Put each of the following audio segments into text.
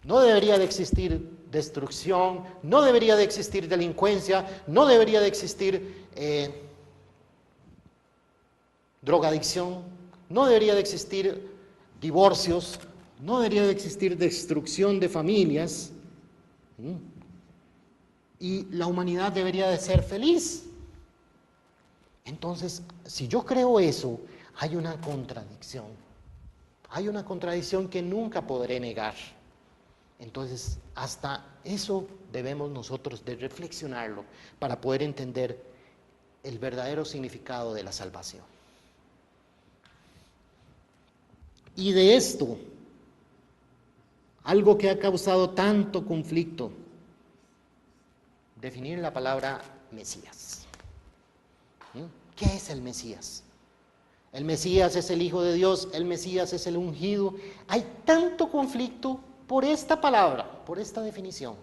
No debería de existir destrucción, no debería de existir delincuencia, no debería de existir drogadicción, no debería de existir divorcios, no debería de existir destrucción de familias, y la humanidad debería de ser feliz. Entonces, si yo creo eso, hay una contradicción que nunca podré negar. Entonces, hasta eso debemos nosotros de reflexionarlo para poder entender el verdadero significado de la salvación. Y de esto, algo que ha causado tanto conflicto, definir la palabra Mesías. ¿Qué es el Mesías? El Mesías es el Hijo de Dios, el Mesías es el ungido. Hay tanto conflicto por esta palabra, por esta definición.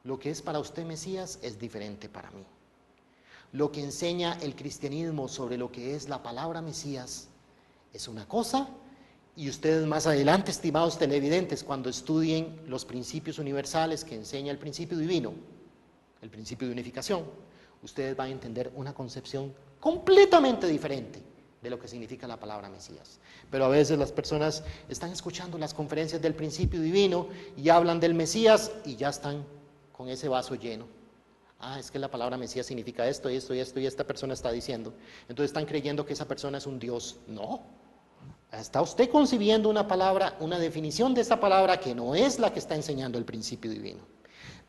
Lo que es para usted Mesías es diferente para mí. Lo que enseña el cristianismo sobre lo que es la palabra Mesías es una cosa, y ustedes más adelante, estimados televidentes, cuando estudien los principios universales que enseña el principio divino, el principio de unificación, ustedes van a entender una concepción completamente diferente de lo que significa la palabra Mesías. Pero a veces las personas están escuchando las conferencias del principio divino y hablan del Mesías y ya están con ese vaso lleno. Es que la palabra Mesías significa esto, y esto, y esto, y esta persona está diciendo. Entonces están creyendo que esa persona es un Dios. No. Está usted concibiendo una palabra, una definición de esa palabra que no es la que está enseñando el principio divino.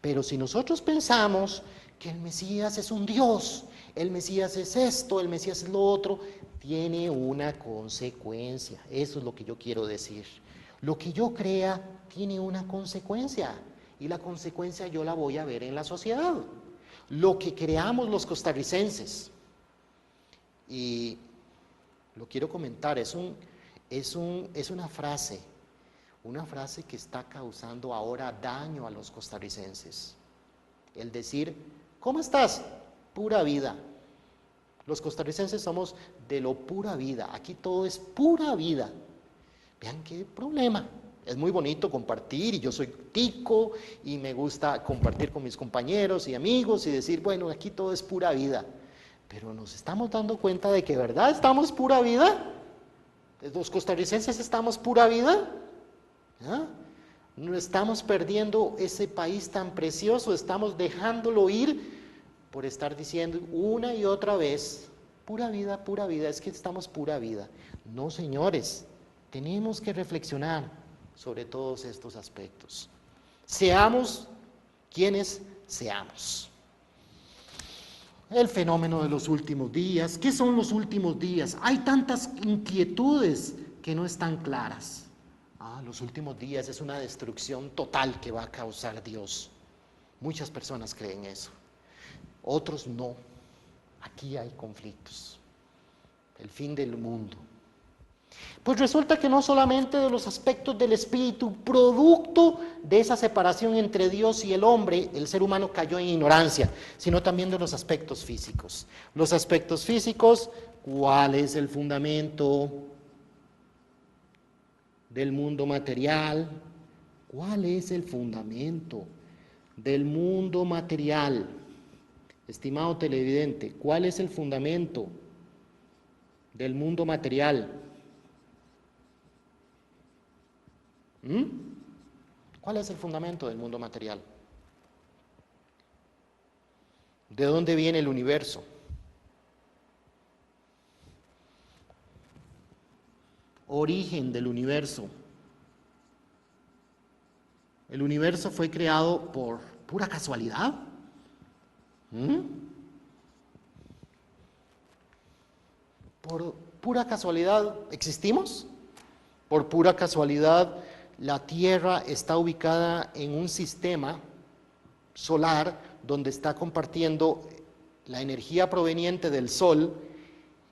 Pero si nosotros pensamos que el Mesías es un Dios, el Mesías es esto, el Mesías es lo otro, tiene una consecuencia. Eso es lo que yo quiero decir. Lo que yo crea tiene una consecuencia, y la consecuencia yo la voy a ver en la sociedad. Lo que creamos los costarricenses, y lo quiero comentar, es una frase que está causando ahora daño a los costarricenses. El decir, ¿cómo estás? Pura vida. Los costarricenses somos de lo pura vida. Aquí todo es pura vida. Vean qué problema. Es muy bonito compartir, y yo soy tico y me gusta compartir con mis compañeros y amigos y decir, bueno, aquí todo es pura vida. Pero nos estamos dando cuenta de que, ¿verdad? ¿Estamos pura vida? ¿Los costarricenses estamos pura vida? No estamos perdiendo ese país tan precioso, estamos dejándolo ir por estar diciendo una y otra vez, pura vida, es que estamos pura vida. No, señores, tenemos que reflexionar sobre todos estos aspectos. Seamos quienes seamos. El fenómeno de los últimos días. ¿Qué son los últimos días? Hay tantas inquietudes que no están claras. Los últimos días es una destrucción total que va a causar Dios. Muchas personas creen eso. Otros no. Aquí hay conflictos. El fin del mundo. Pues resulta que no solamente de los aspectos del espíritu, producto de esa separación entre Dios y el hombre, el ser humano cayó en ignorancia, sino también de los aspectos físicos. Los aspectos físicos, ¿cuál es el fundamento del mundo material? ¿Cuál es el fundamento del mundo material? Estimado televidente, ¿cuál es el fundamento del mundo material? ¿Cuál es el fundamento del mundo material? ¿De dónde viene el universo? Origen del universo. ¿El universo fue creado por pura casualidad? ¿Por pura casualidad existimos? ¿Por pura casualidad la Tierra está ubicada en un sistema solar donde está compartiendo la energía proveniente del Sol,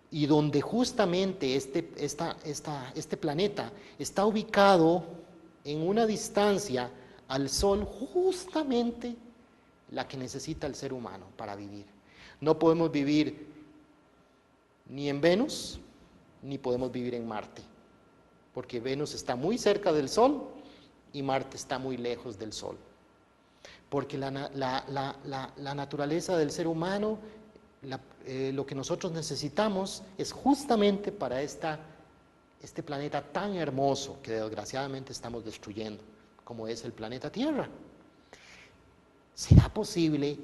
y donde justamente este planeta está ubicado en una distancia al Sol justamente la que necesita el ser humano para vivir? No podemos vivir ni en Venus, ni podemos vivir en Marte, porque Venus está muy cerca del Sol y Marte está muy lejos del Sol. Porque la naturaleza del ser humano, lo que nosotros necesitamos es justamente para este planeta tan hermoso que desgraciadamente estamos destruyendo, como es el planeta Tierra. ¿Será posible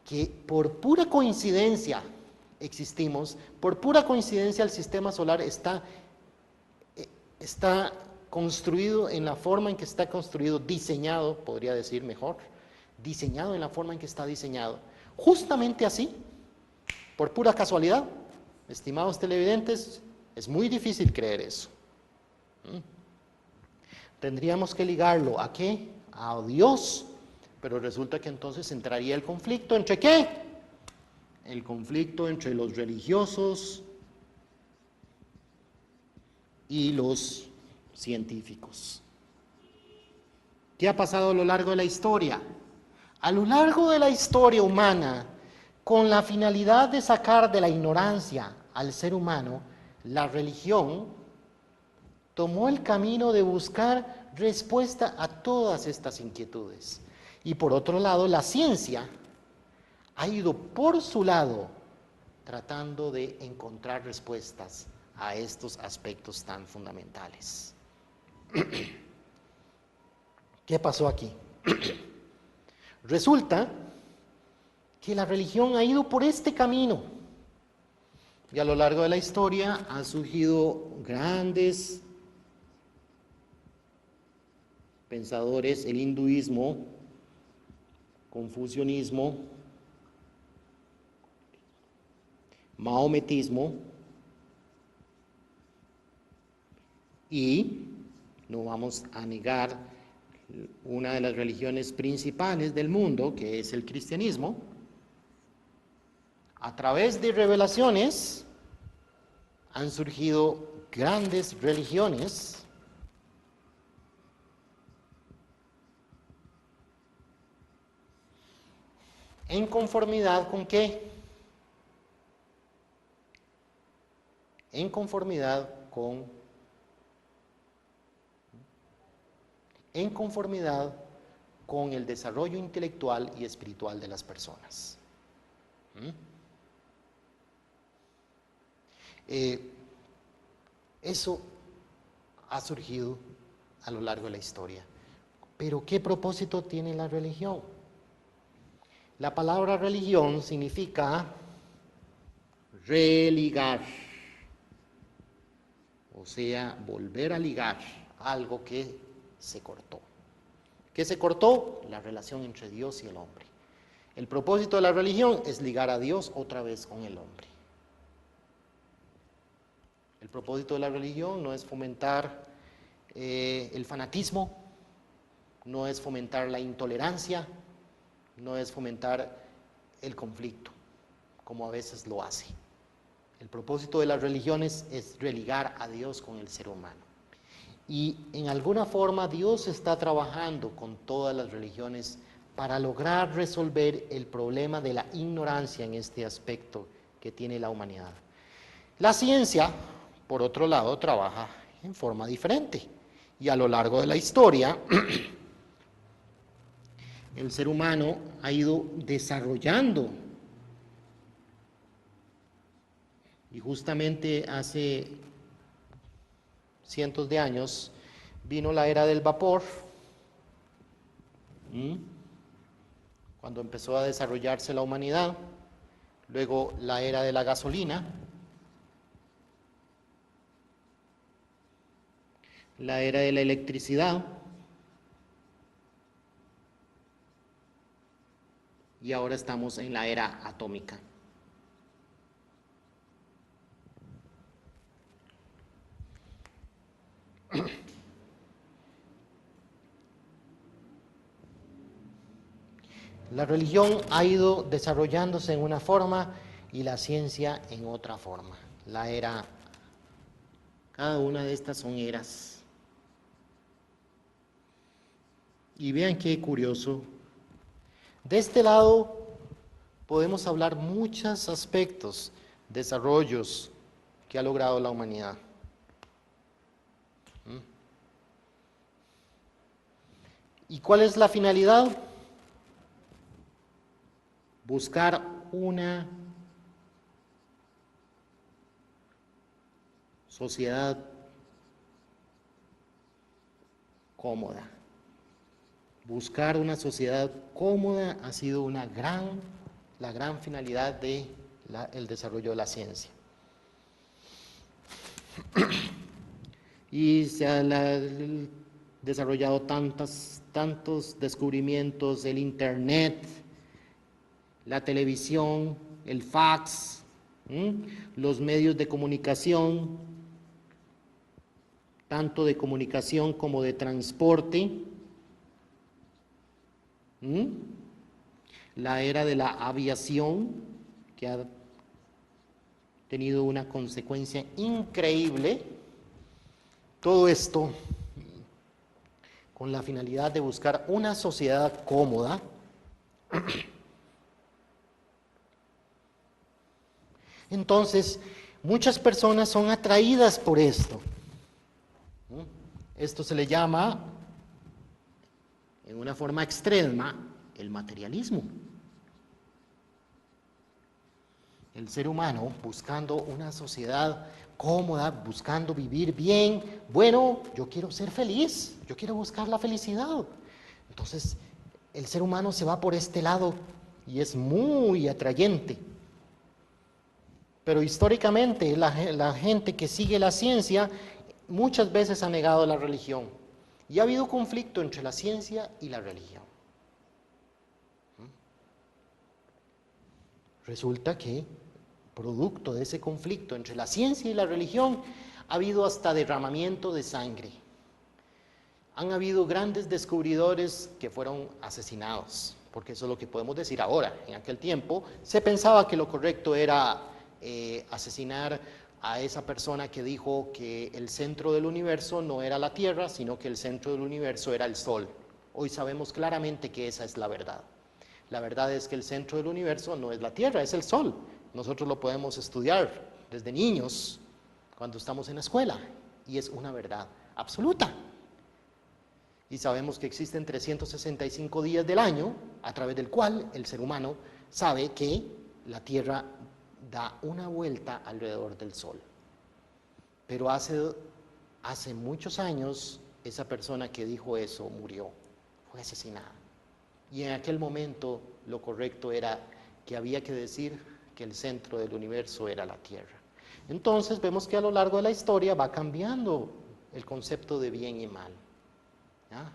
que por pura coincidencia existimos, por pura coincidencia el sistema solar está construido en la forma en que está construido, diseñado, podría decir mejor, diseñado en la forma en que está diseñado, justamente así, por pura casualidad? Estimados televidentes, es muy difícil creer eso. Tendríamos que ligarlo ¿a qué? A Dios, pero resulta que entonces entraría el conflicto ¿entre qué? El conflicto entre los religiosos y los científicos. ¿Qué ha pasado a lo largo de la historia? A lo largo de la historia humana, con la finalidad de sacar de la ignorancia al ser humano, la religión tomó el camino de buscar respuesta a todas estas inquietudes. Y por otro lado, la ciencia ha ido por su lado tratando de encontrar respuestas a estos aspectos tan fundamentales. ¿Qué pasó aquí? Resulta que la religión ha ido por este camino y a lo largo de la historia han surgido grandes pensadores, el hinduismo, confucianismo, maometismo, y no vamos a negar una de las religiones principales del mundo, que es el cristianismo. A través de revelaciones han surgido grandes religiones en conformidad con ¿qué? En conformidad con el desarrollo intelectual y espiritual de las personas. Eso ha surgido a lo largo de la historia. Pero ¿qué propósito tiene la religión? La palabra religión significa religar, o sea, volver a ligar algo que se cortó. ¿Qué se cortó? La relación entre Dios y el hombre. El propósito de la religión es ligar a Dios otra vez con el hombre. El propósito de la religión no es fomentar el fanatismo, no es fomentar la intolerancia, no es fomentar el conflicto, como a veces lo hace. El propósito de las religiones es religar a Dios con el ser humano. Y en alguna forma Dios está trabajando con todas las religiones para lograr resolver el problema de la ignorancia en este aspecto que tiene la humanidad. La ciencia, por otro lado, trabaja en forma diferente. Y a lo largo de la historia, el ser humano ha ido desarrollando. Y justamente hace cientos de años vino la era del vapor, cuando empezó a desarrollarse la humanidad. Luego la era de la gasolina, la era de la electricidad, y ahora estamos en la era atómica. La religión ha ido desarrollándose en una forma y la ciencia en otra forma. Cada una de estas son eras. Y vean qué curioso. De este lado podemos hablar muchos aspectos, desarrollos que ha logrado la humanidad. ¿Y cuál es la finalidad? Buscar una sociedad cómoda. Buscar una sociedad cómoda ha sido la gran finalidad del desarrollo de la ciencia. Y se han desarrollado tantos descubrimientos, el Internet, la televisión, el fax, los medios de comunicación, tanto de comunicación como de transporte, la era de la aviación, que ha tenido una consecuencia increíble. Todo esto con la finalidad de buscar una sociedad cómoda, entonces muchas personas son atraídas por esto. Esto se le llama, en una forma extrema, el materialismo. El ser humano buscando una sociedad cómoda, buscando vivir bien. Bueno, yo quiero ser feliz, yo quiero buscar la felicidad. Entonces, el ser humano se va por este lado y es muy atrayente. Pero históricamente, la gente que sigue la ciencia muchas veces ha negado la religión. Y ha habido conflicto entre la ciencia y la religión. Resulta que, producto de ese conflicto entre la ciencia y la religión, ha habido hasta derramamiento de sangre. Han habido grandes descubridores que fueron asesinados, porque eso es lo que podemos decir ahora. En aquel tiempo se pensaba que lo correcto era asesinar a esa persona que dijo que el centro del universo no era la Tierra, sino que el centro del universo era el Sol. Hoy sabemos claramente que esa es la verdad. La verdad es que el centro del universo no es la Tierra, es el Sol. Nosotros lo podemos estudiar desde niños, cuando estamos en la escuela, y es una verdad absoluta. Y sabemos que existen 365 días del año, a través del cual el ser humano sabe que la Tierra da una vuelta alrededor del Sol. Pero hace muchos años, esa persona que dijo eso murió, fue asesinada. Y en aquel momento lo correcto era que había que decir que el centro del universo era la Tierra. Entonces vemos que a lo largo de la historia va cambiando el concepto de bien y mal. ¿Ya?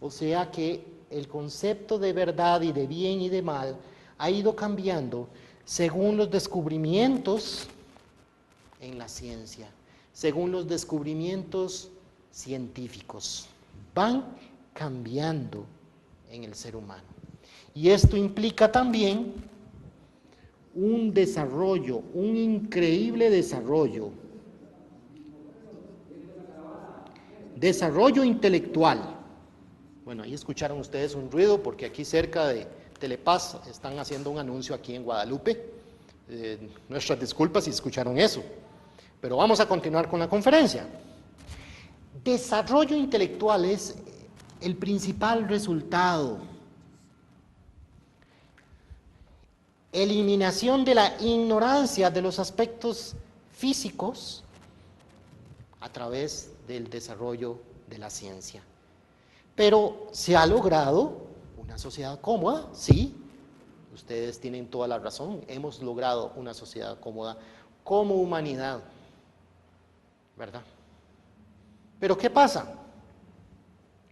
O sea que el concepto de verdad y de bien y de mal ha ido cambiando según los descubrimientos en la ciencia, según los descubrimientos científicos. Van cambiando en el ser humano. Y esto implica también un desarrollo, un increíble desarrollo intelectual. Bueno, ahí escucharon ustedes un ruido porque aquí cerca de Telepaz están haciendo un anuncio aquí en Guadalupe. Nuestras disculpas si escucharon eso. Pero vamos a continuar con la conferencia. Desarrollo intelectual es el principal resultado. Eliminación de la ignorancia de los aspectos físicos a través del desarrollo de la ciencia. Pero se ha logrado una sociedad cómoda, sí, ustedes tienen toda la razón, hemos logrado una sociedad cómoda como humanidad, ¿verdad? Pero ¿qué pasa?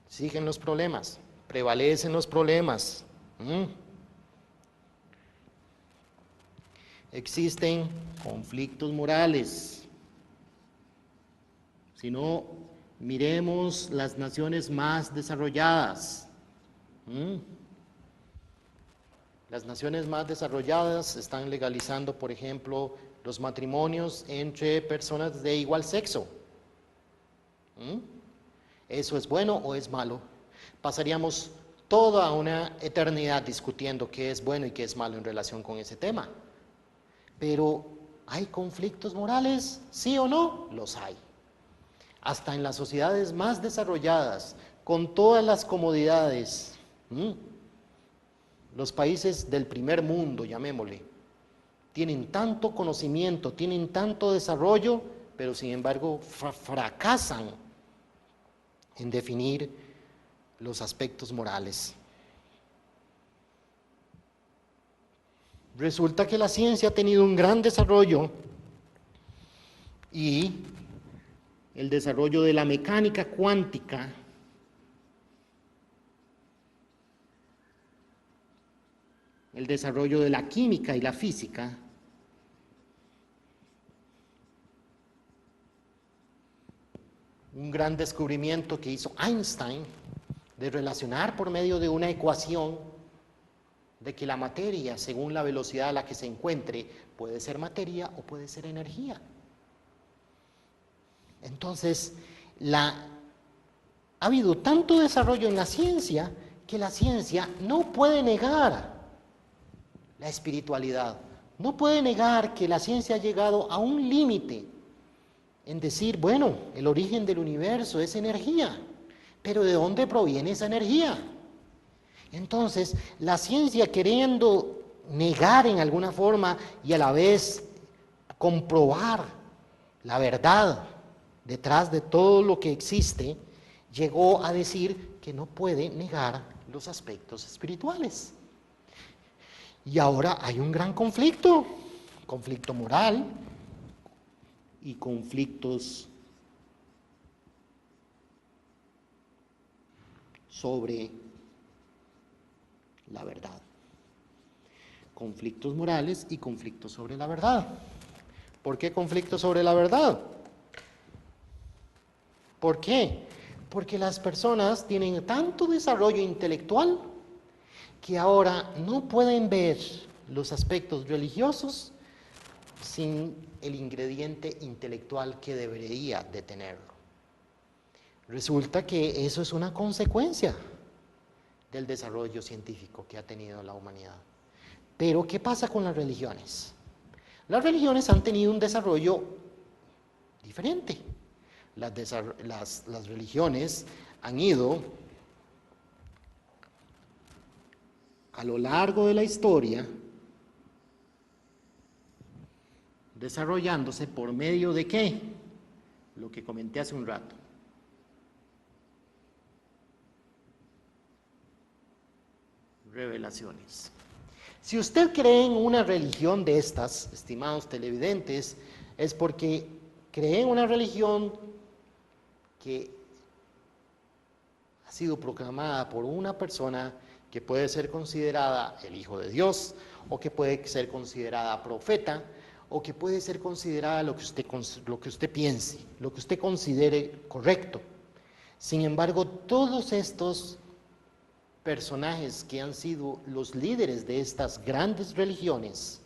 Siguen los problemas, prevalecen los problemas. Existen conflictos morales. Si no, miremos las naciones más desarrolladas. Las naciones más desarrolladas están legalizando, por ejemplo, los matrimonios entre personas de igual sexo. ¿Eso es bueno o es malo? Pasaríamos toda una eternidad discutiendo qué es bueno y qué es malo en relación con ese tema. Pero, ¿hay conflictos morales? ¿Sí o no? Los hay. Hasta en las sociedades más desarrolladas, con todas las comodidades. Los países del primer mundo, llamémosle, tienen tanto conocimiento, tienen tanto desarrollo, pero sin embargo fracasan en definir los aspectos morales. Resulta que la ciencia ha tenido un gran desarrollo y el desarrollo de la mecánica cuántica el desarrollo de la química y la física un gran descubrimiento que hizo Einstein de relacionar por medio de una ecuación de que la materia, según la velocidad a la que se encuentre, puede ser materia o puede ser energía. Entonces, ha habido tanto desarrollo en la ciencia que la ciencia no puede negar la espiritualidad, no puede negar que la ciencia ha llegado a un límite en decir, bueno, el origen del universo es energía, pero ¿de dónde proviene esa energía? Entonces, la ciencia, queriendo negar en alguna forma y a la vez comprobar la verdad detrás de todo lo que existe, llegó a decir que no puede negar los aspectos espirituales. Y ahora hay un gran conflicto moral y conflictos sobre la verdad. Conflictos morales y conflictos sobre la verdad. ¿Por qué conflictos sobre la verdad? ¿Por qué? Porque las personas tienen tanto desarrollo intelectual que ahora no pueden ver los aspectos religiosos sin el ingrediente intelectual que debería de tenerlo. Resulta que eso es una consecuencia del desarrollo científico que ha tenido la humanidad. Pero, ¿qué pasa con las religiones? Las religiones han tenido un desarrollo diferente. Las religiones han ido a lo largo de la historia desarrollándose por medio de ¿qué? Lo que comenté hace un rato. Revelaciones. Si usted cree en una religión de estas, estimados televidentes, es porque cree en una religión que ha sido proclamada por una persona que puede ser considerada el Hijo de Dios, o que puede ser considerada profeta, o que puede ser considerada lo que usted piense, lo que usted considere correcto. Sin embargo, todos estos personajes que han sido los líderes de estas grandes religiones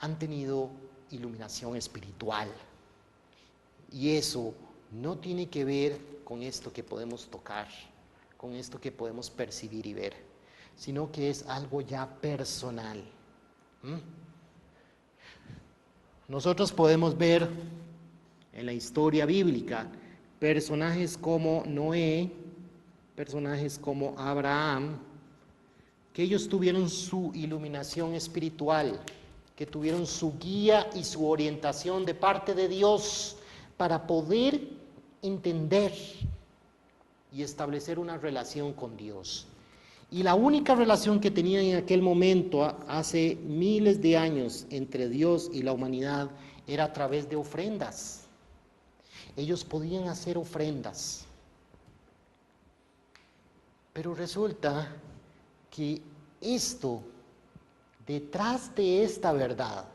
han tenido iluminación espiritual. Y eso no tiene que ver con esto que podemos tocar, con esto que podemos percibir y ver, sino que es algo ya personal. Nosotros podemos ver en la historia bíblica personajes como Noé, personajes como Abraham, que ellos tuvieron su iluminación espiritual, que tuvieron su guía y su orientación de parte de Dios para poder entender y establecer una relación con Dios. Y la única relación que tenían en aquel momento, hace miles de años, entre Dios y la humanidad, era a través de ofrendas. Ellos podían hacer ofrendas. Pero resulta que detrás de esta verdad,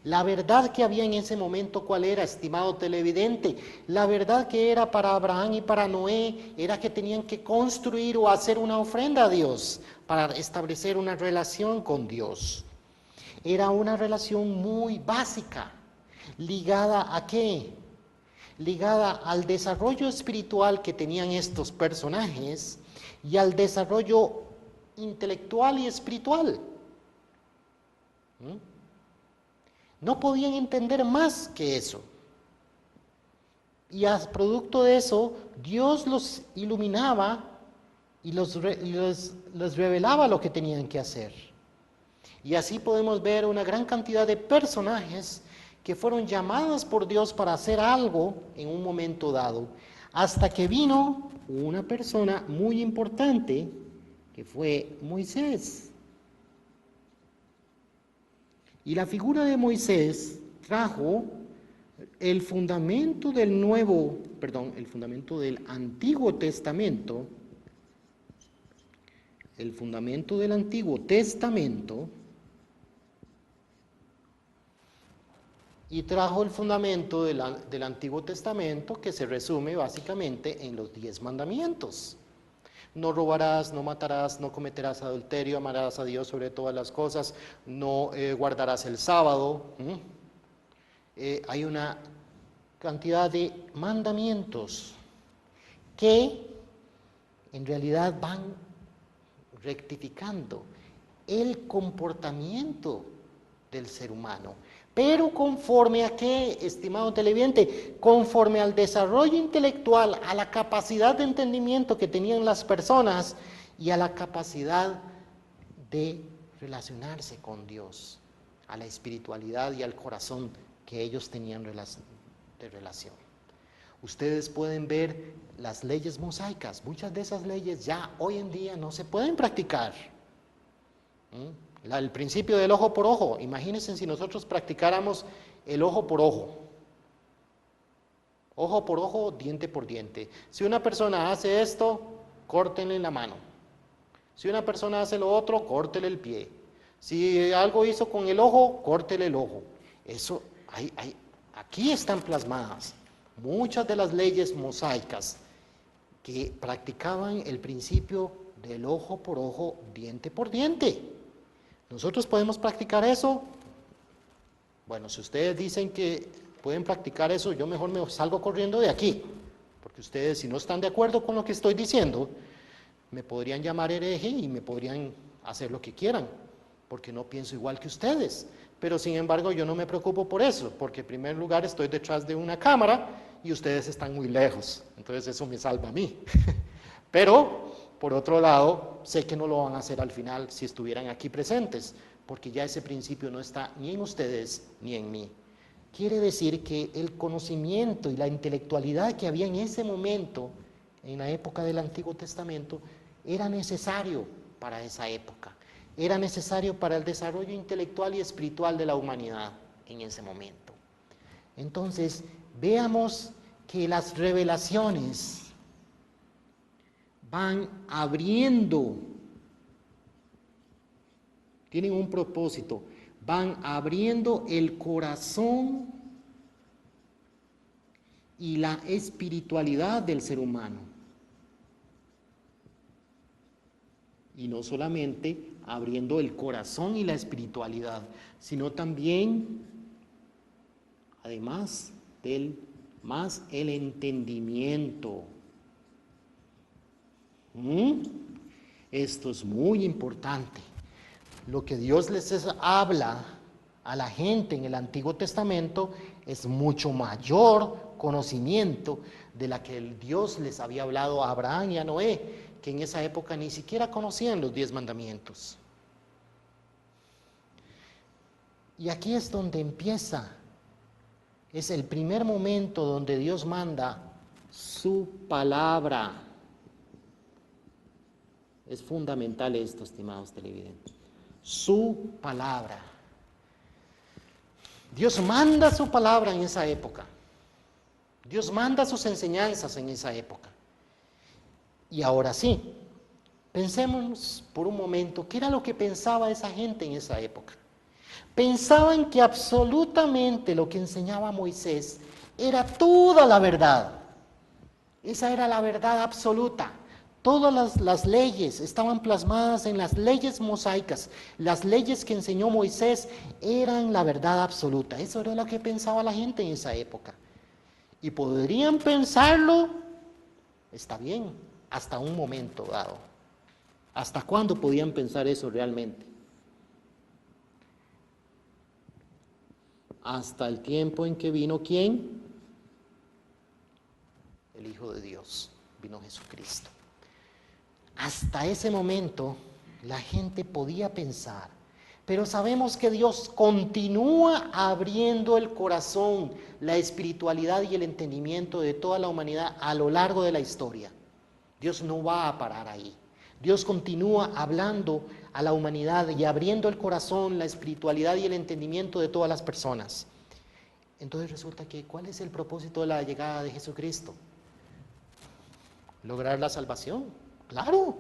la verdad que había en ese momento, ¿cuál era, estimado televidente? La verdad que era para Abraham y para Noé era que tenían que construir o hacer una ofrenda a Dios para establecer una relación con Dios. Era una relación muy básica, ligada ¿a qué? Ligada al desarrollo espiritual que tenían estos personajes y al desarrollo intelectual y espiritual. No podían entender más que eso. Y a producto de eso, Dios los iluminaba y les revelaba lo que tenían que hacer. Y así podemos ver una gran cantidad de personajes que fueron llamados por Dios para hacer algo en un momento dado, hasta que vino una persona muy importante, que fue Moisés. Y la figura de Moisés trajo el fundamento del el fundamento del Antiguo Testamento, y trajo el fundamento del Antiguo Testamento, que se resume básicamente en los 10 mandamientos. No robarás, no matarás, no cometerás adulterio, amarás a Dios sobre todas las cosas, no guardarás el sábado. Hay una cantidad de mandamientos que en realidad van rectificando el comportamiento del ser humano. Pero conforme a qué, estimado televidente, conforme al desarrollo intelectual, a la capacidad de entendimiento que tenían las personas y a la capacidad de relacionarse con Dios, a la espiritualidad y al corazón que ellos tenían de relación. Ustedes pueden ver las leyes mosaicas. Muchas de esas leyes ya hoy en día no se pueden practicar. El principio del ojo por ojo. Imagínense si nosotros practicáramos el ojo por ojo. Ojo por ojo, diente por diente. Si una persona hace esto, córtenle la mano. Si una persona hace lo otro, córtele el pie. Si algo hizo con el ojo, córtele el ojo. Eso, aquí están plasmadas muchas de las leyes mosaicas que practicaban el principio del ojo por ojo, diente por diente. ¿Nosotros podemos practicar eso? Bueno, si ustedes dicen que pueden practicar eso, yo mejor me salgo corriendo de aquí, porque ustedes, si no están de acuerdo con lo que estoy diciendo, me podrían llamar hereje y me podrían hacer lo que quieran, porque no pienso igual que ustedes. Pero sin embargo yo no me preocupo por eso, porque en primer lugar estoy detrás de una cámara y ustedes están muy lejos, entonces eso me salva a mí. Pero, por otro lado, sé que no lo van a hacer al final si estuvieran aquí presentes, porque ya ese principio no está ni en ustedes ni en mí. Quiere decir que el conocimiento y la intelectualidad que había en ese momento, en la época del Antiguo Testamento, era necesario para esa época. Era necesario para el desarrollo intelectual y espiritual de la humanidad en ese momento. Entonces, veamos que las revelaciones van abriendo, tienen un propósito, van abriendo el corazón y la espiritualidad del ser humano. Y no solamente abriendo el corazón y la espiritualidad, sino también, además del más el entendimiento. Esto es muy importante. Lo que Dios les habla a la gente en el Antiguo Testamento es mucho mayor conocimiento de la que el Dios les había hablado a Abraham y a Noé, que en esa época ni siquiera conocían los 10 mandamientos. Y aquí es donde empieza, es el primer momento donde Dios manda su palabra. Es fundamental esto, estimados televidentes. Su palabra. Dios manda su palabra en esa época. Dios manda sus enseñanzas en esa época. Y ahora sí, pensemos por un momento, ¿qué era lo que pensaba esa gente en esa época? Pensaban que absolutamente lo que enseñaba Moisés era toda la verdad. Esa era la verdad absoluta. Todas las leyes estaban plasmadas en las leyes mosaicas. Las leyes que enseñó Moisés eran la verdad absoluta. Eso era lo que pensaba la gente en esa época. Y podrían pensarlo, está bien, hasta un momento dado. ¿Hasta cuándo podían pensar eso realmente? Hasta el tiempo en que vino ¿quién? el Hijo de Dios, vino Jesucristo. Hasta ese momento la gente podía pensar, pero sabemos que Dios continúa abriendo el corazón, la espiritualidad y el entendimiento de toda la humanidad a lo largo de la historia. Dios no va a parar ahí. Dios continúa hablando a la humanidad y abriendo el corazón, la espiritualidad y el entendimiento de todas las personas. Entonces resulta que, ¿cuál es el propósito de la llegada de Jesucristo? Lograr la salvación. Claro,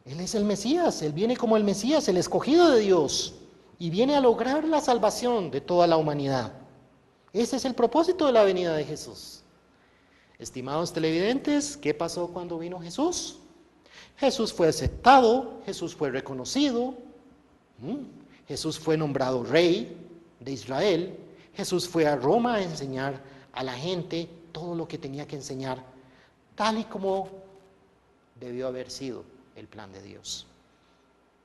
Él es el Mesías, Él viene como el Mesías, el escogido de Dios, y viene a lograr la salvación de toda la humanidad. Ese es el propósito de la venida de Jesús. Estimados televidentes, ¿qué pasó cuando vino Jesús? Jesús fue aceptado, Jesús fue reconocido, Jesús fue nombrado rey de Israel, Jesús fue a Roma a enseñar a la gente todo lo que tenía que enseñar, tal y como debió haber sido el plan de Dios.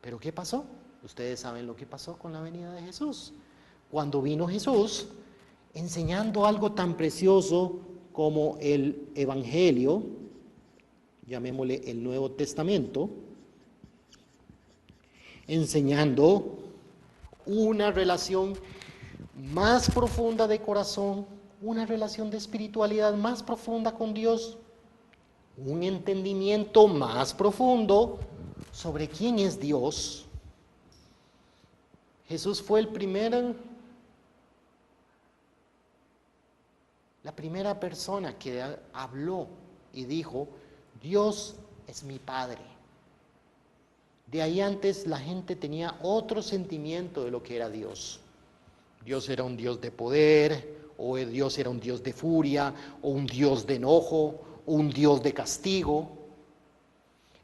¿Pero qué pasó? Ustedes saben lo que pasó con la venida de Jesús. Cuando vino Jesús, enseñando algo tan precioso como el Evangelio, llamémosle el Nuevo Testamento, enseñando una relación más profunda de corazón, una relación de espiritualidad más profunda con Dios, un entendimiento más profundo sobre quién es Dios. Jesús fue la primera persona que habló y dijo: Dios es mi Padre. De ahí antes la gente tenía otro sentimiento de lo que era Dios. Dios era un Dios de poder, o Dios era un Dios de furia, o un Dios de enojo, o un Dios de castigo.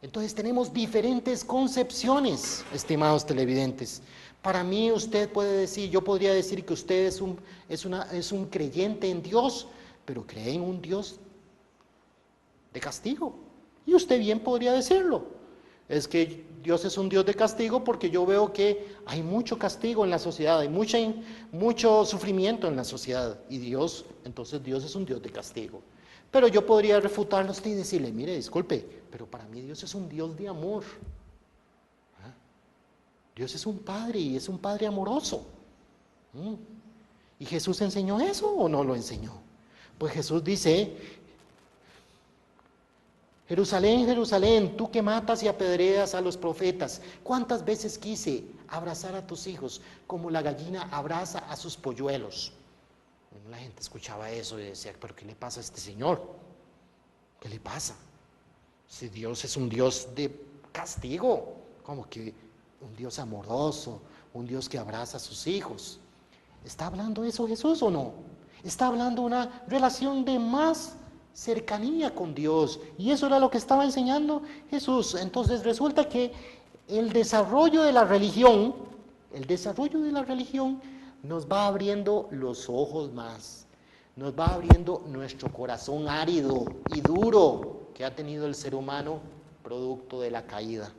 Entonces tenemos diferentes concepciones, estimados televidentes. Para mí usted puede decir, yo podría decir que usted es un creyente en Dios, pero cree en un Dios de castigo. Y usted bien podría decirlo. Es que Dios es un Dios de castigo porque yo veo que hay mucho castigo en la sociedad, hay mucho sufrimiento en la sociedad. Y entonces Dios es un Dios de castigo. Pero yo podría refutarlo a usted y decirle: mire, disculpe, pero para mí Dios es un Dios de amor. Dios es un Padre y es un Padre amoroso. ¿Y Jesús enseñó eso o no lo enseñó? Pues Jesús dice: Jerusalén, Jerusalén, tú que matas y apedreas a los profetas, ¿cuántas veces quise abrazar a tus hijos como la gallina abraza a sus polluelos? Bueno, la gente escuchaba eso y decía: ¿pero qué le pasa a este señor? ¿Qué le pasa? Si Dios es un Dios de castigo, como que un Dios amoroso, un Dios que abraza a sus hijos. ¿Está hablando eso Jesús o no? Está hablando una relación de más cercanía con Dios, y eso era lo que estaba enseñando Jesús. Entonces resulta que el desarrollo de la religión nos va abriendo los ojos más, nos va abriendo nuestro corazón árido y duro que ha tenido el ser humano producto de la caída,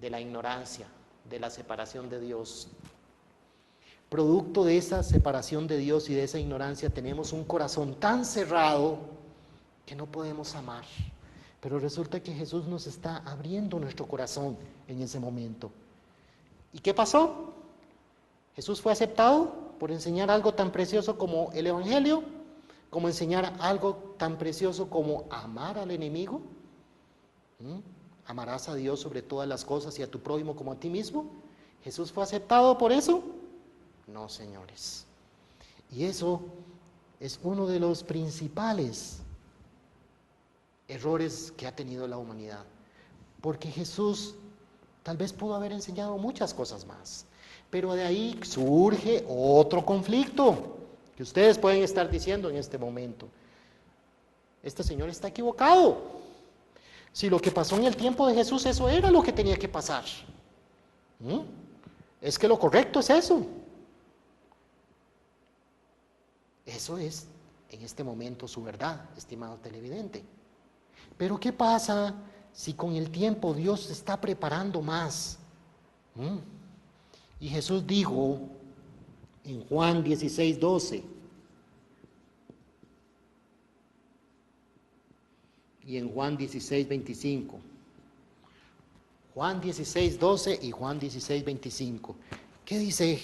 de la ignorancia, de la separación de Dios. Producto de esa separación de Dios y de esa ignorancia tenemos un corazón tan cerrado que no podemos amar. Pero resulta que Jesús nos está abriendo nuestro corazón en ese momento. ¿Y qué pasó? Jesús fue aceptado por enseñar algo tan precioso como el Evangelio, como enseñar algo tan precioso como amar al enemigo. ¿Amarás a Dios sobre todas las cosas y a tu prójimo como a ti mismo? ¿Jesús fue aceptado por eso? No, señores. Y eso es uno de los principales errores que ha tenido la humanidad. Porque Jesús tal vez pudo haber enseñado muchas cosas más. Pero de ahí surge otro conflicto que ustedes pueden estar diciendo en este momento: este señor está equivocado. Si lo que pasó en el tiempo de Jesús, eso era lo que tenía que pasar. Es que lo correcto es eso. Eso es en este momento su verdad, estimado televidente. Pero ¿qué pasa si con el tiempo Dios se está preparando más? Y Jesús dijo en Juan 16:12: y en Juan 16, 25. Juan 16, 12 y Juan 16, 25. ¿Qué dice?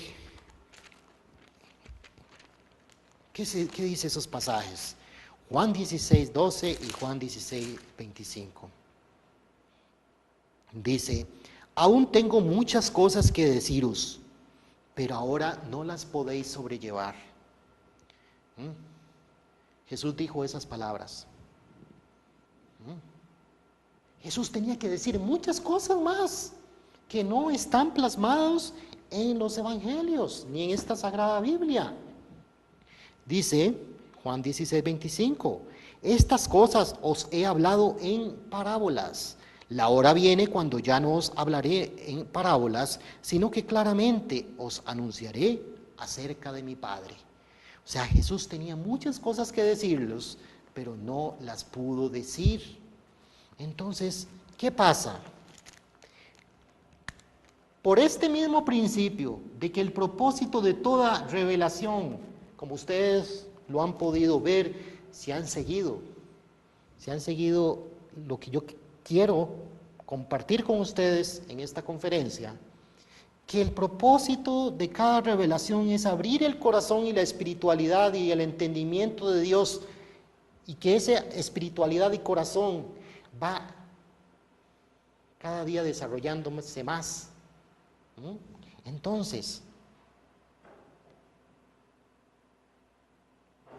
¿Qué dice esos pasajes? Juan 16, 12 y Juan 16, 25. Dice, aún tengo muchas cosas que deciros, pero ahora no las podéis sobrellevar. Jesús dijo esas palabras. Jesús tenía que decir muchas cosas más que no están plasmados en los evangelios ni en esta sagrada Biblia. Dice Juan 16, 25, estas cosas os he hablado en parábolas. La hora viene cuando ya no os hablaré en parábolas, sino que claramente os anunciaré acerca de mi Padre. O sea, Jesús tenía muchas cosas que decirlos, pero no las pudo decir. Entonces, ¿qué pasa? Por este mismo principio de que el propósito de toda revelación, como ustedes lo han podido ver, si han seguido lo que yo quiero compartir con ustedes en esta conferencia, que el propósito de cada revelación es abrir el corazón y la espiritualidad y el entendimiento de Dios, y que esa espiritualidad y corazón va cada día desarrollándose más. Entonces,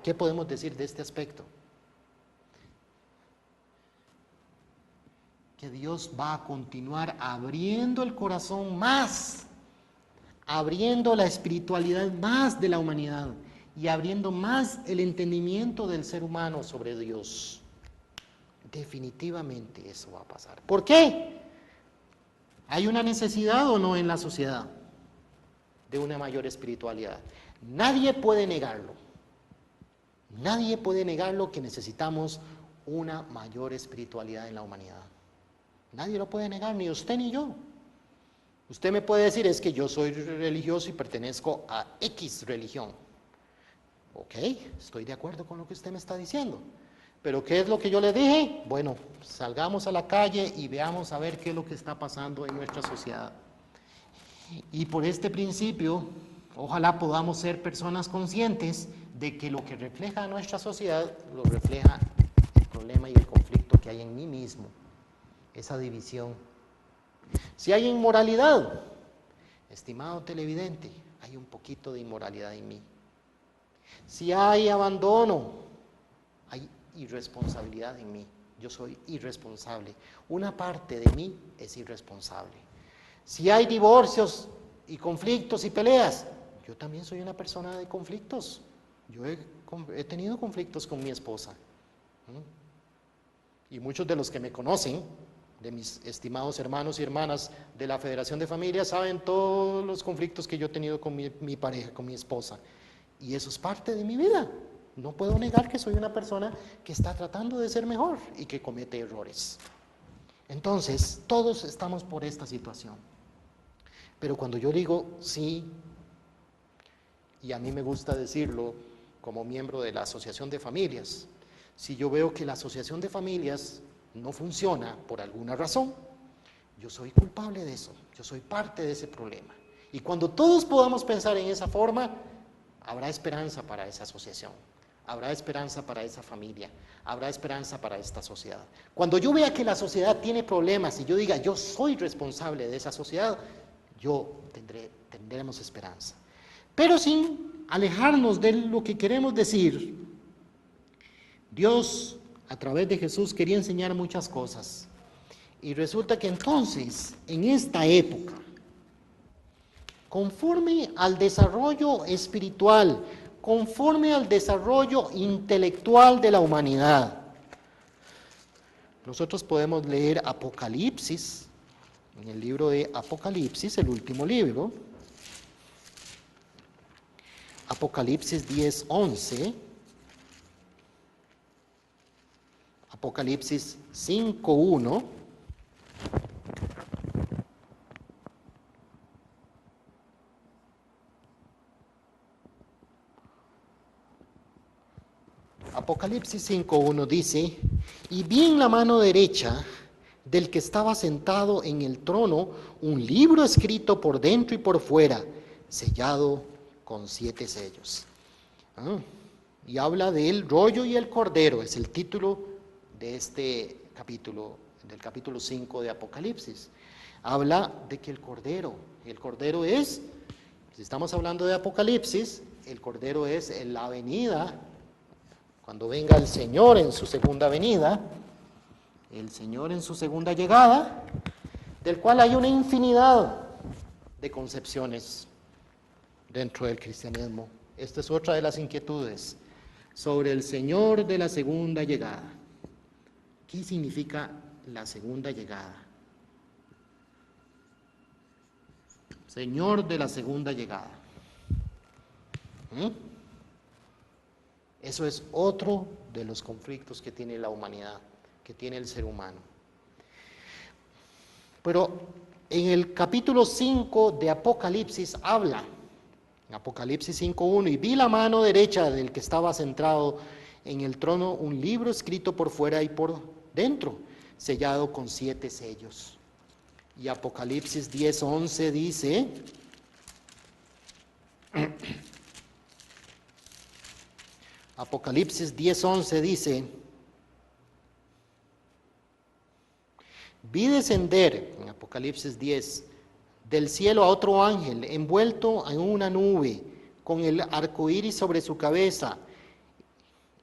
¿qué podemos decir de este aspecto? Que Dios va a continuar abriendo el corazón más, abriendo la espiritualidad más de la humanidad y abriendo más el entendimiento del ser humano sobre Dios. Definitivamente eso va a pasar. ¿Por qué? ¿Hay una necesidad o no en la sociedad de una mayor espiritualidad? Nadie puede negarlo. Nadie puede negarlo que necesitamos una mayor espiritualidad en la humanidad. Nadie lo puede negar, ni usted ni yo. Usted me puede decir, es que yo soy religioso y pertenezco a X religión. Ok, estoy de acuerdo con lo que usted me está diciendo. Pero ¿qué es lo que yo le dije? Bueno, salgamos a la calle y veamos a ver qué es lo que está pasando en nuestra sociedad. Y por este principio, ojalá podamos ser personas conscientes de que lo que refleja nuestra sociedad, lo refleja el problema y el conflicto que hay en mí mismo, esa división. Si hay inmoralidad, estimado televidente, hay un poquito de inmoralidad en mí. Si hay abandono, hay irresponsabilidad en mí. Yo soy irresponsable. Una parte de mí es irresponsable. Si hay divorcios y conflictos y peleas, yo también soy una persona de conflictos. Yo he tenido conflictos con mi esposa. Y muchos de los que me conocen, de mis estimados hermanos y hermanas de la Federación de Familias, saben todos los conflictos que yo he tenido con mi pareja, con mi esposa. Y eso es parte de mi vida. No puedo negar que soy una persona que está tratando de ser mejor y que comete errores. Entonces, todos estamos por esta situación. Pero cuando yo digo sí, y a mí me gusta decirlo como miembro de la Asociación de Familias, si yo veo que la Asociación de Familias no funciona por alguna razón, yo soy culpable de eso, yo soy parte de ese problema. Y cuando todos podamos pensar en esa forma, habrá esperanza para esa asociación, habrá esperanza para esa familia, habrá esperanza para esta sociedad. Cuando yo vea que la sociedad tiene problemas y yo diga, yo soy responsable de esa sociedad, tendremos esperanza. Pero sin alejarnos de lo que queremos decir, Dios, a través de Jesús, quería enseñar muchas cosas. Y resulta que entonces, en esta época, conforme al desarrollo espiritual, conforme al desarrollo intelectual de la humanidad, nosotros podemos leer Apocalipsis, en el libro de Apocalipsis, el último libro, Apocalipsis 10, 11, Apocalipsis 5, 1, Apocalipsis 5.1 dice, Y vi en la mano derecha del que estaba sentado en el trono un libro escrito por dentro y por fuera, sellado con 7 sellos. Y habla del rollo y el cordero, es el título de este capítulo, del capítulo 5 de Apocalipsis. Habla de que el cordero es, si estamos hablando de Apocalipsis, el cordero es la venida, cuando venga el Señor en su segunda venida, el Señor en su segunda llegada, del cual hay una infinidad de concepciones dentro del cristianismo. Esta es otra de las inquietudes sobre el Señor de la segunda llegada. ¿Qué significa la segunda llegada? Señor de la segunda llegada. Eso es otro de los conflictos que tiene la humanidad, que tiene el ser humano. Pero en el capítulo 5 de Apocalipsis habla, en Apocalipsis 5:1, y vi la mano derecha del que estaba sentado en el trono un libro escrito por fuera y por dentro, sellado con 7 sellos. Y Apocalipsis 10:11 dice, Apocalipsis 10:11 dice, vi descender, en Apocalipsis 10, del cielo a otro ángel, envuelto en una nube, con el arco iris sobre su cabeza,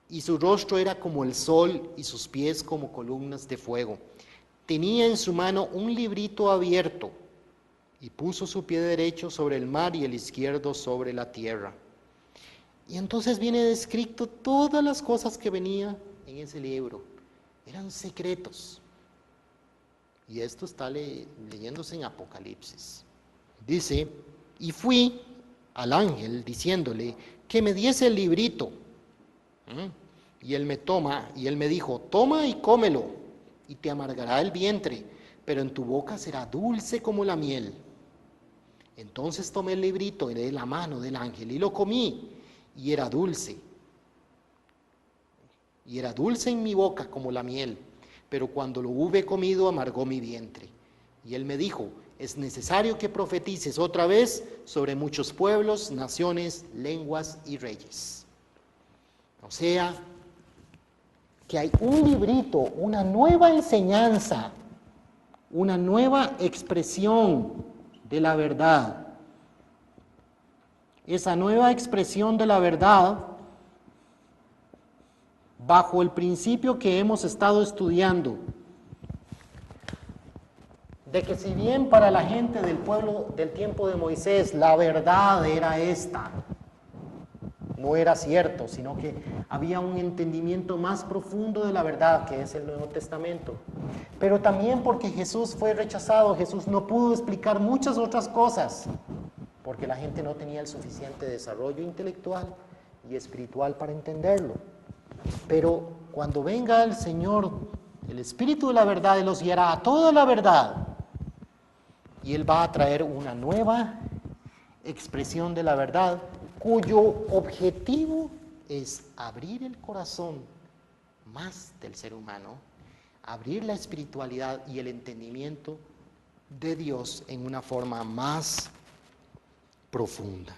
y su rostro era como el sol, y sus pies como columnas de fuego. Tenía en su mano un librito abierto, y puso su pie derecho sobre el mar y el izquierdo sobre la tierra. Y entonces viene descrito todas las cosas que venían en ese libro. Eran secretos. Y esto está leyéndose en Apocalipsis. Dice, y fui al ángel diciéndole que me diese el librito. Y él me dijo, toma y cómelo, y te amargará el vientre, pero en tu boca será dulce como la miel. Entonces tomé el librito de la mano del ángel y lo comí, y era dulce. Y era dulce en mi boca como la miel, pero cuando lo hube comido amargó mi vientre. Y él me dijo, es necesario que profetices otra vez sobre muchos pueblos, naciones, lenguas y reyes. O sea, que hay un librito, una nueva enseñanza, una nueva expresión de la verdad. Esa nueva expresión de la verdad, bajo el principio que hemos estado estudiando, de que si bien para la gente del pueblo del tiempo de Moisés la verdad era esta, no era cierto, sino que había un entendimiento más profundo de la verdad, que es el Nuevo Testamento. Pero también porque Jesús fue rechazado, Jesús no pudo explicar muchas otras cosas, porque la gente no tenía el suficiente desarrollo intelectual y espiritual para entenderlo. Pero cuando venga el Señor, el Espíritu de la verdad, Él los guiará a toda la verdad, y Él va a traer una nueva expresión de la verdad, cuyo objetivo es abrir el corazón más del ser humano, abrir la espiritualidad y el entendimiento de Dios en una forma más profunda.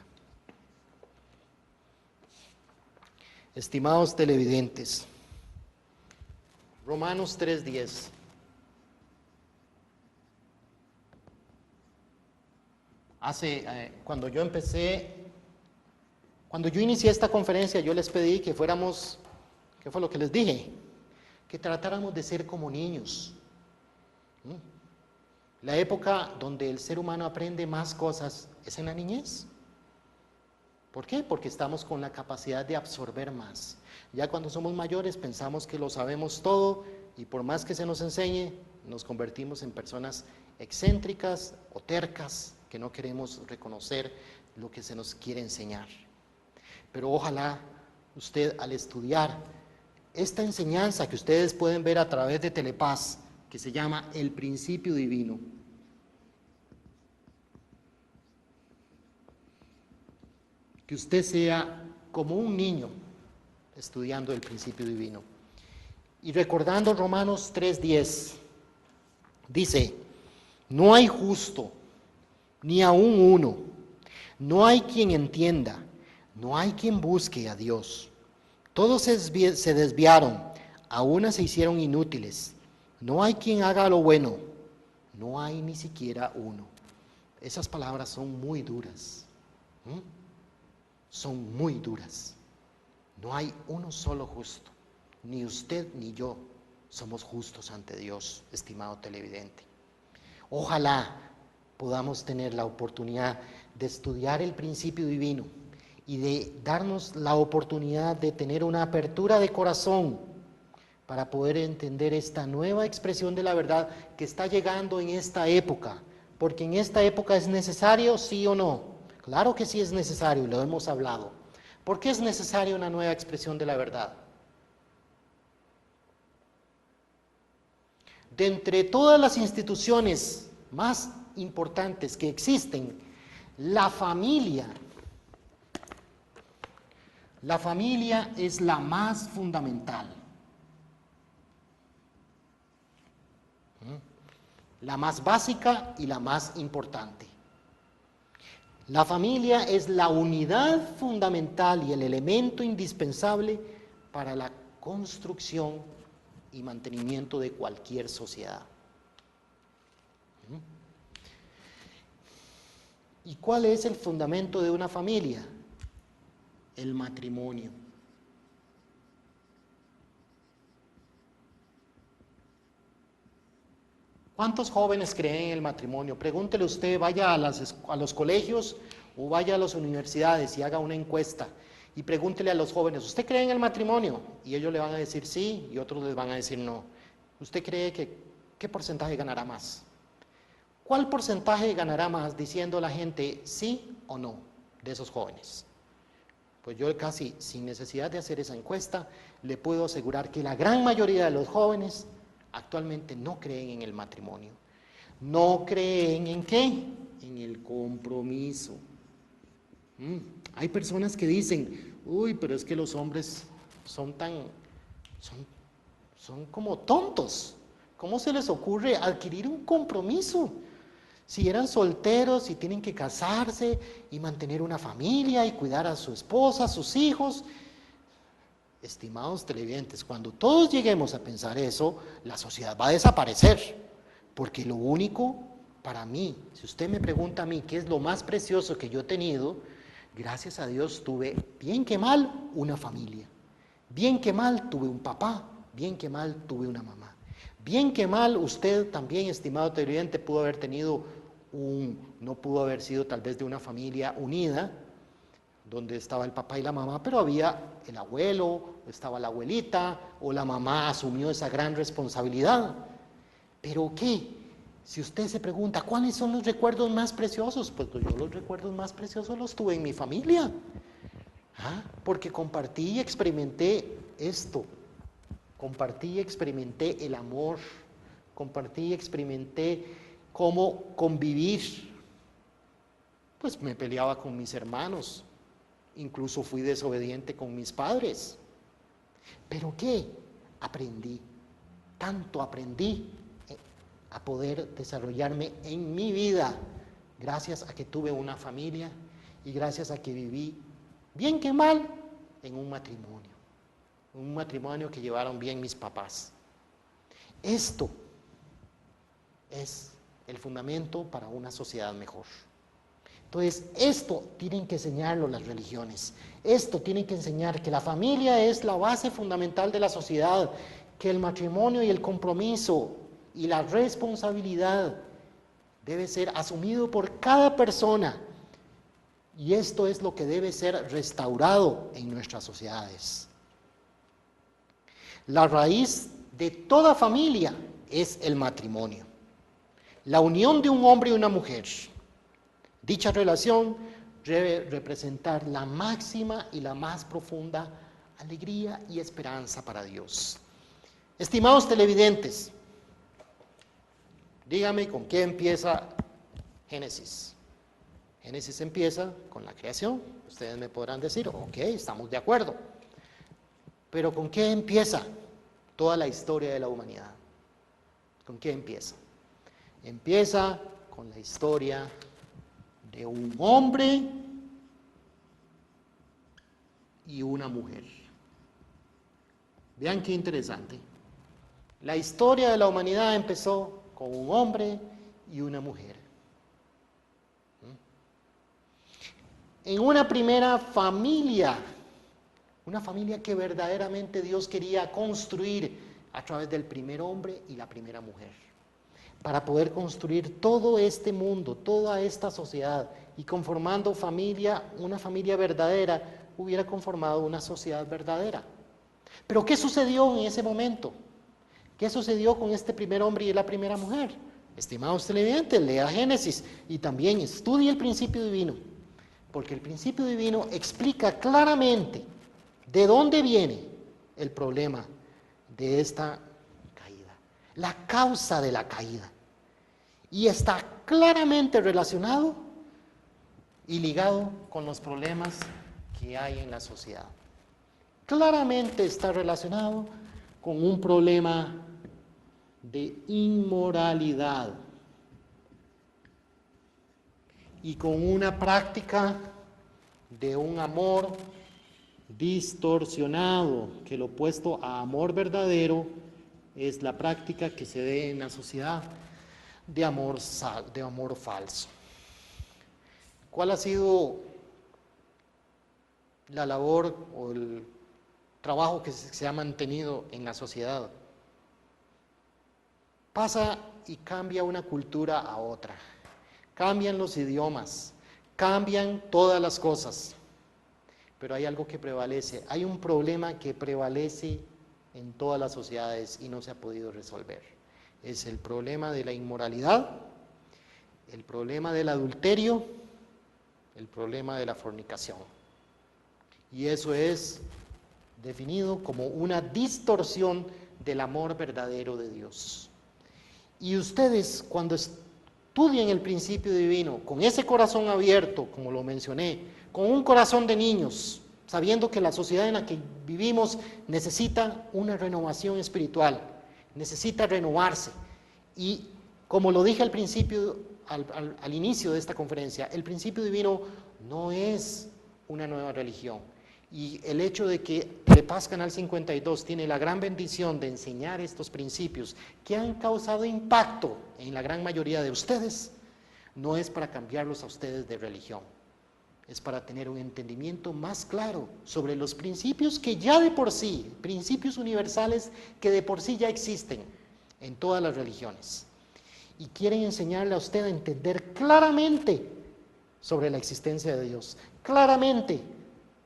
Estimados televidentes, Romanos 3:10. Cuando yo inicié esta conferencia, yo les pedí que fuéramos, ¿qué fue lo que les dije? Que tratáramos de ser como niños. La época donde el ser humano aprende más cosas es en la niñez. ¿Por qué? Porque estamos con la capacidad de absorber más. Ya cuando somos mayores pensamos que lo sabemos todo y por más que se nos enseñe, nos convertimos en personas excéntricas o tercas que no queremos reconocer lo que se nos quiere enseñar. Pero ojalá usted, al estudiar esta enseñanza que ustedes pueden ver a través de Telepaz, que se llama El Principio Divino, que usted sea como un niño estudiando el Principio Divino, Y recordando Romanos 3:10, dice, no hay justo, ni aun uno, no hay quien entienda, no hay quien busque a Dios. Todos se desviaron, a una se hicieron inútiles. No hay quien haga lo bueno, no hay ni siquiera uno. Esas palabras son muy duras. Son muy duras. No hay uno solo justo. Ni usted ni yo somos justos ante Dios, estimado televidente. Ojalá podamos tener la oportunidad de estudiar el principio divino y de darnos la oportunidad de tener una apertura de corazón para poder entender esta nueva expresión de la verdad que está llegando en esta época. Porque en esta época es necesario, sí o no. Claro que sí es necesario, lo hemos hablado. ¿Por qué es necesaria una nueva expresión de la verdad? De entre todas las instituciones más importantes que existen, la familia es la más fundamental. La más básica y la más importante. La familia es la unidad fundamental y el elemento indispensable para la construcción y mantenimiento de cualquier sociedad. ¿Y cuál es el fundamento de una familia? El matrimonio. ¿Cuántos jóvenes creen en el matrimonio? Pregúntele usted, vaya a los colegios o vaya a las universidades y haga una encuesta y pregúntele a los jóvenes, ¿usted cree en el matrimonio? Y ellos le van a decir sí y otros les van a decir no. ¿Usted cree que qué porcentaje ganará más? ¿Cuál porcentaje ganará más diciendo la gente sí o no de esos jóvenes? Pues yo casi sin necesidad de hacer esa encuesta le puedo asegurar que la gran mayoría de los jóvenes actualmente no creen en el matrimonio. ¿No creen en qué? En el compromiso. Hay personas que dicen, uy, pero es que los hombres son como tontos. ¿Cómo se les ocurre adquirir un compromiso? Si eran solteros y tienen que casarse y mantener una familia y cuidar a su esposa, a sus hijos. Estimados televidentes, cuando todos lleguemos a pensar eso, la sociedad va a desaparecer, porque lo único para mí, si usted me pregunta a mí qué es lo más precioso que yo he tenido, gracias a Dios tuve, bien que mal, una familia, bien que mal tuve un papá, bien que mal tuve una mamá, bien que mal usted también, estimado televidente, pudo haber tenido no pudo haber sido tal vez de una familia unida, donde estaba el papá y la mamá, pero había el abuelo, estaba la abuelita, o la mamá asumió esa gran responsabilidad. ¿Pero qué? Si usted se pregunta, ¿cuáles son los recuerdos más preciosos? Pues yo los recuerdos más preciosos los tuve en mi familia. Porque compartí y experimenté esto. Compartí y experimenté el amor. Compartí y experimenté cómo convivir. Pues me peleaba con mis hermanos. Incluso fui desobediente con mis padres. ¿Pero qué? Aprendí. Tanto aprendí a poder desarrollarme en mi vida gracias a que tuve una familia y gracias a que viví, bien que mal, en un matrimonio. Un matrimonio que llevaron bien mis papás. Esto es el fundamento para una sociedad mejor. Entonces, esto tienen que enseñarlo las religiones. Esto tienen que enseñar que la familia es la base fundamental de la sociedad, que el matrimonio y el compromiso y la responsabilidad debe ser asumido por cada persona. Y esto es lo que debe ser restaurado en nuestras sociedades. La raíz de toda familia es el matrimonio. La unión de un hombre y una mujer. Dicha relación debe representar la máxima y la más profunda alegría y esperanza para Dios. Estimados televidentes, dígame con qué empieza Génesis. Génesis empieza con la creación. Ustedes me podrán decir, ok, estamos de acuerdo. Pero ¿con qué empieza? toda la historia de la humanidad. ¿Con qué empieza? Empieza con la historia de un hombre y una mujer. Vean qué interesante. La historia de la humanidad empezó con un hombre y una mujer. En una primera familia, una familia que verdaderamente Dios quería construir a través del primer hombre y la primera mujer, para poder construir todo este mundo, toda esta sociedad, y conformando familia, una familia verdadera, hubiera conformado una sociedad verdadera. Pero ¿qué sucedió en ese momento? ¿Qué sucedió con este primer hombre y la primera mujer? Estimados televidentes, lea Génesis y también estudie el principio divino, porque el principio divino explica claramente de dónde viene el problema de esta caída, la causa de la caída, y está claramente relacionado y ligado con los problemas que hay en la sociedad. Claramente está relacionado con un problema de inmoralidad y con una práctica de un amor distorsionado, que lo opuesto a amor verdadero es la práctica que se ve en la sociedad de amor falso. ¿Cuál ha sido la labor o el trabajo que se ha mantenido en la sociedad? Pasa y cambia una cultura a otra, cambian los idiomas, cambian todas las cosas, pero hay algo que prevalece, hay un problema que prevalece en todas las sociedades y no se ha podido resolver. Es el problema de la inmoralidad, el problema del adulterio, el problema de la fornicación. Y eso es definido como una distorsión del amor verdadero de Dios. Y ustedes, cuando estudien el principio divino, con ese corazón abierto, como lo mencioné, con un corazón de niños, sabiendo que la sociedad en la que vivimos necesita una renovación espiritual, necesita renovarse. Y como lo dije al principio, al inicio de esta conferencia, el principio divino no es una nueva religión. Y el hecho de que Paz Canal 52 tiene la gran bendición de enseñar estos principios que han causado impacto en la gran mayoría de ustedes, no es para cambiarlos a ustedes de religión, es para tener un entendimiento más claro sobre los principios que ya de por sí, principios universales que de por sí ya existen en todas las religiones. Y quieren enseñarle a usted a entender claramente sobre la existencia de Dios, claramente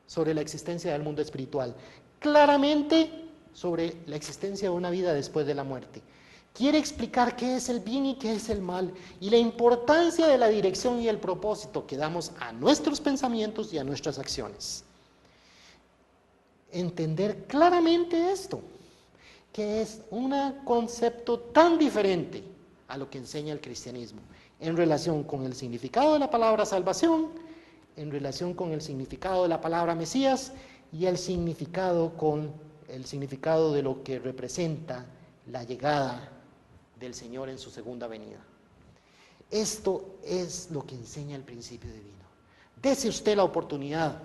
sobre la existencia del mundo espiritual, claramente sobre la existencia de una vida después de la muerte. Quiere explicar qué es el bien y qué es el mal, y la importancia de la dirección y el propósito que damos a nuestros pensamientos y a nuestras acciones. Entender claramente esto, que es un concepto tan diferente a lo que enseña el cristianismo, en relación con el significado de la palabra salvación, en relación con el significado de la palabra Mesías y el significado de lo que representa la llegada del Señor en su segunda venida. Esto es lo que enseña el principio divino. Dese usted la oportunidad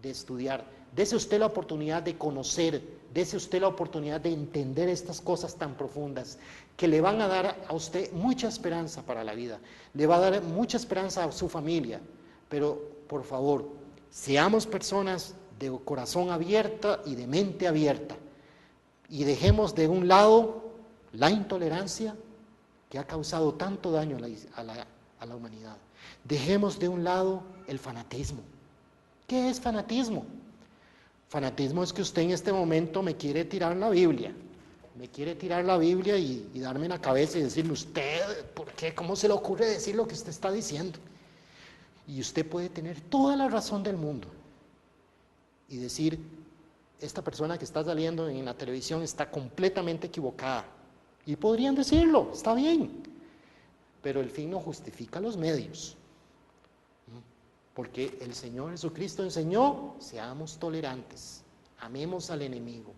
de estudiar, dese usted la oportunidad de conocer, dese usted la oportunidad de entender estas cosas tan profundas que le van a dar a usted mucha esperanza para la vida, le va a dar mucha esperanza a su familia. Pero, por favor, seamos personas de corazón abierto y de mente abierta, y dejemos de un lado la intolerancia que ha causado tanto daño a la humanidad. Dejemos de un lado el fanatismo. ¿Qué es fanatismo? Fanatismo es que usted en este momento me quiere tirar la Biblia. Me quiere tirar la Biblia y darme en la cabeza y decirle, usted, ¿por qué? ¿Cómo se le ocurre decir lo que usted está diciendo? Y usted puede tener toda la razón del mundo y decir, esta persona que está saliendo en la televisión está completamente equivocada. Y podrían decirlo, está bien, pero el fin no justifica los medios. Porque el Señor Jesucristo enseñó, seamos tolerantes, amemos al enemigo,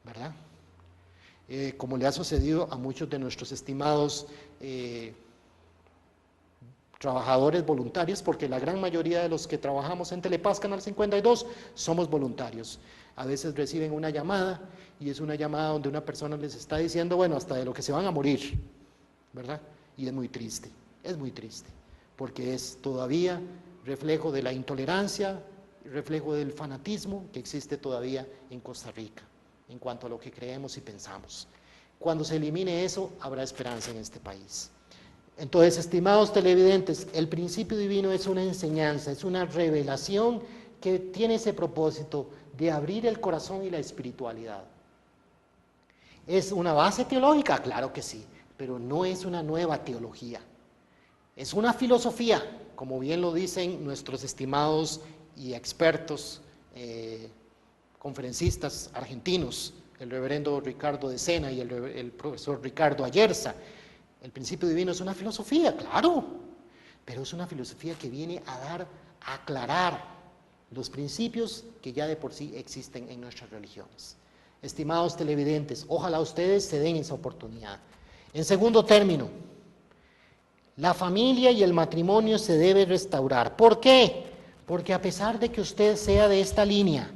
¿verdad? como le ha sucedido a muchos de nuestros estimados trabajadores voluntarios, porque la gran mayoría de los que trabajamos en Telepaz Canal 52 somos voluntarios. A veces reciben una llamada y es una llamada donde una persona les está diciendo, bueno, hasta de lo que se van a morir, ¿verdad? Y es muy triste, porque es todavía reflejo de la intolerancia, reflejo del fanatismo que existe todavía en Costa Rica, en cuanto a lo que creemos y pensamos. Cuando se elimine eso, habrá esperanza en este país. Entonces, estimados televidentes, el principio divino es una enseñanza, es una revelación que tiene ese propósito de abrir el corazón y la espiritualidad. ¿Es una base teológica? Claro que sí, pero no es una nueva teología. Es una filosofía, como bien lo dicen nuestros estimados y expertos conferencistas argentinos, el reverendo Ricardo de Sena y el profesor Ricardo Ayerza. El principio divino es una filosofía, claro, pero es una filosofía que viene a aclarar los principios que ya de por sí existen en nuestras religiones. Estimados televidentes, ojalá ustedes se den esa oportunidad. En segundo término, la familia y el matrimonio se debe restaurar. ¿Por qué? Porque a pesar de que usted sea de esta línea,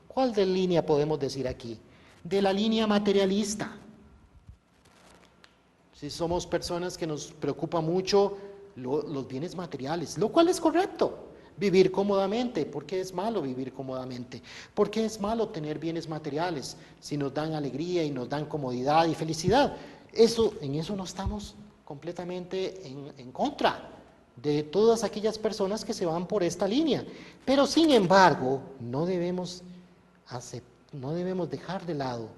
¿cuál de línea podemos decir aquí? De la línea materialista. Si somos personas que nos preocupa mucho los bienes materiales, lo cual es correcto. Vivir cómodamente, ¿por qué es malo vivir cómodamente? ¿Por qué es malo tener bienes materiales si nos dan alegría y nos dan comodidad y felicidad? En eso no estamos completamente en contra de todas aquellas personas que se van por esta línea. Pero sin embargo, no debemos dejar de lado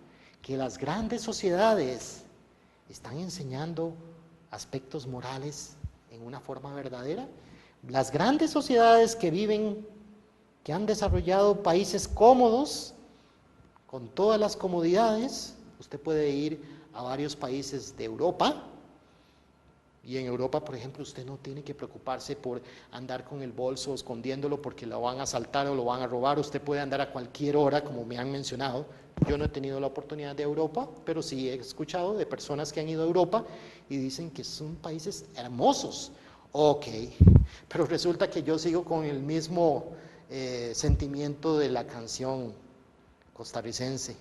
que las grandes sociedades están enseñando aspectos morales en una forma verdadera. Las grandes sociedades que han desarrollado países cómodos, con todas las comodidades, usted puede ir a varios países de Europa, y en Europa, por ejemplo, usted no tiene que preocuparse por andar con el bolso escondiéndolo porque lo van a asaltar o lo van a robar. Usted puede andar a cualquier hora, como me han mencionado. Yo no he tenido la oportunidad de Europa, pero sí he escuchado de personas que han ido a Europa y dicen que son países hermosos. Ok, pero resulta que yo sigo con el mismo sentimiento de la canción costarricense.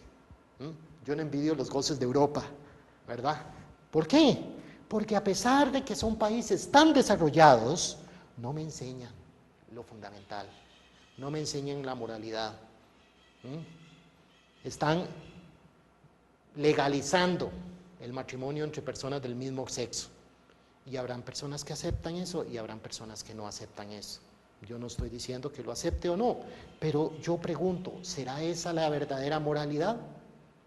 Yo no envidio los goces de Europa, ¿verdad? ¿Por qué? Porque a pesar de que son países tan desarrollados, no me enseñan lo fundamental, no me enseñan la moralidad. Están legalizando el matrimonio entre personas del mismo sexo. Y habrán personas que aceptan eso y habrán personas que no aceptan eso. Yo no estoy diciendo que lo acepte o no, pero yo pregunto, ¿será esa la verdadera moralidad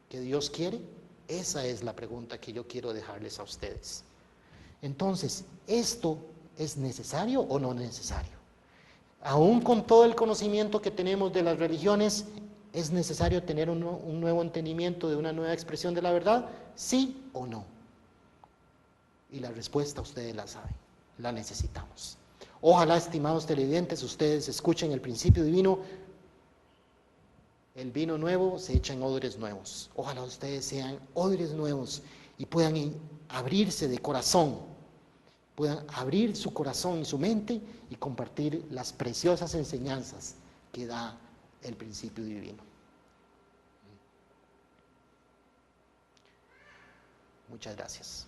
que Dios quiere? Esa es la pregunta que yo quiero dejarles a ustedes. Entonces, ¿esto es necesario o no necesario? Aún con todo el conocimiento que tenemos de las religiones, ¿es necesario tener un nuevo entendimiento de una nueva expresión de la verdad? ¿Sí o no? Y la respuesta ustedes la saben, la necesitamos. Ojalá, estimados televidentes, ustedes escuchen el principio divino. El vino nuevo se echa en odres nuevos. Ojalá ustedes sean odres nuevos y puedan abrirse de corazón, puedan abrir su corazón y su mente y compartir las preciosas enseñanzas que da el principio divino. Muchas gracias.